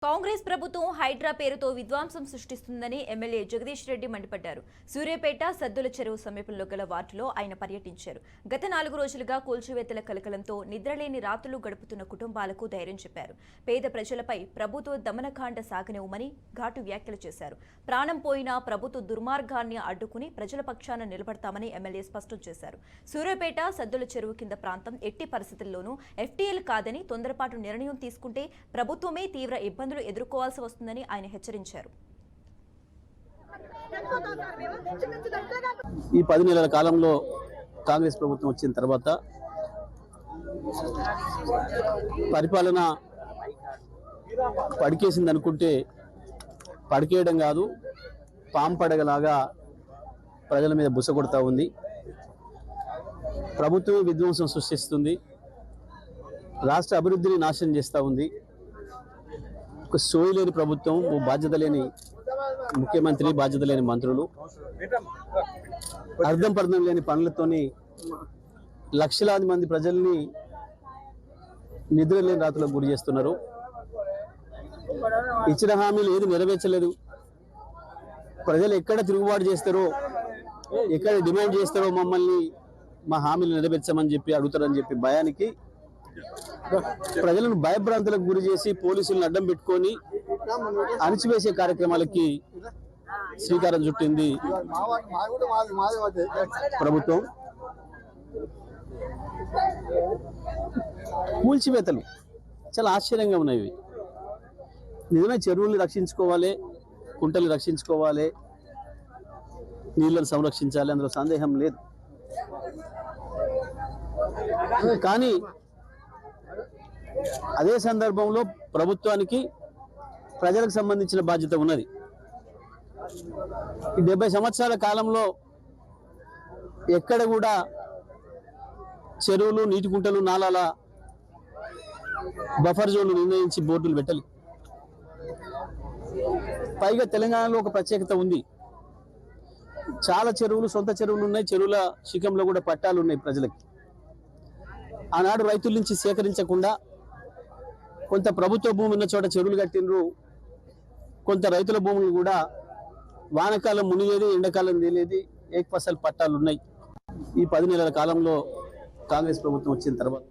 కాంగ్రెస్ ప్రభుత్వం హైడ్రా పేరుతో విధ్వంసం సృష్టిస్తుందని ఎమ్మెల్యే జగదీష్ రెడ్డి మండిపడ్డారు. సూర్యాపేట సద్దుల చెరువు సమీపంలో గల వార్డులో ఆయన పర్యటించారు. గత 4 రోజులుగా కూల్చివేతల కలకలంతో నిద్రలేని రాత్రులు గడుపుతున్న కుటుంబాలకు ధైర్యం చెప్పారు. పేద ప్రజలపై ప్రభుత్వ దమనకాండ సాగనివ్వమని ఘాటు వ్యాఖ్యలు చేశారు. ప్రాణం పోయినా ప్రభుత్వ దుర్మార్గాన్ని అడ్డుకుని ప్రజల పక్షాన నిలబడతామని ఎమ్మెల్యే స్పష్టం చేశారు. సూర్యాపేట సద్దుల చెరువు కింద ప్రాంతం ఎట్టి పరిస్థితుల్లోనూ ఎఫ్టీఎల్ కాదని తొందరపాటు నిర్ణయం తీసుకుంటే ప్రభుత్వమే తీవ్ర ఇబ్బందులు ఎదుర్కోవాల్సి వస్తుందని ఆయన హెచ్చరించారు. ఈ 10 నెలల కాలంలో కాంగ్రెస్ ప్రభుత్వం వచ్చిన తర్వాత పరిపాలన పడికేసింది అనుకుంటే పడికేయడం కాదు, పాంపడగలాగా ప్రజల మీద బుస కొడతా ఉంది. ప్రభుత్వం విధ్వంసం సృష్టిస్తుంది, రాష్ట్ర అభివృద్ధిని నాశనం చేస్తూ ఉంది. ఒక సోయి లేని ప్రభుత్వం, బాధ్యత లేని ముఖ్యమంత్రి, బాధ్యత లేని మంత్రులు, అర్థం పర్థం లేని పనులతోని లక్షలాది మంది ప్రజల్ని నిద్ర లేని రాత్రులకు గురి చేస్తున్నారు. ఇచ్చిన హామీలు ఏది నెరవేర్చలేదు. ప్రజలు ఎక్కడ తిరుగుబాటు చేస్తారో, ఎక్కడ డిమాండ్ చేస్తారో మమ్మల్ని మా హామీలు నెరవేర్చమని చెప్పి అడుగుతారని చెప్పి భయానికి ప్రజలను భయభ్రాంతులకు గురి చేసి పోలీసులను అడ్డం పెట్టుకొని అణిచివేసే కార్యక్రమాలకి శ్రీకారం చుట్టింది ప్రభుత్వం. కూల్చివేతలు చాలా ఆశ్చర్యంగా ఉన్నాయి. నిజమే చెరువుల్ని రక్షించుకోవాలి, కుంటలు రక్షించుకోవాలి, నీళ్ళను సంరక్షించాలి, అందులో సందేహం లేదు. కానీ అదే సందర్భంలో ప్రభుత్వానికి ప్రజలకు సంబంధించిన బాధ్యత ఉన్నది. ఈ 70 సంవత్సరాల కాలంలో ఎక్కడ కూడా చెరువులు, నీటి కుంటలు, నాలాల బఫర్ జోన్లు నిర్ణయించి బోర్డులు పెట్టాలి. పైగా తెలంగాణలో ఒక ప్రత్యేకత ఉంది. చాలా చెరువులు, సొంత చెరువులు ఉన్నాయి. చెరువుల శిఖంలో కూడా పట్టాలు ఉన్నాయి ప్రజలకి. ఆనాడు రైతుల నుంచి సేకరించకుండా కొంత ప్రభుత్వ భూమి ఉన్న చోట చెరువులు కట్టినరు, కొంత రైతుల భూములు కూడా వానకాలం మునిగేది, ఎండాకాలం తేలేది, ఏకఫసల్ పట్టాలు ఉన్నాయి. ఈ 10 నెలల కాలంలో కాంగ్రెస్ ప్రభుత్వం వచ్చిన తర్వాత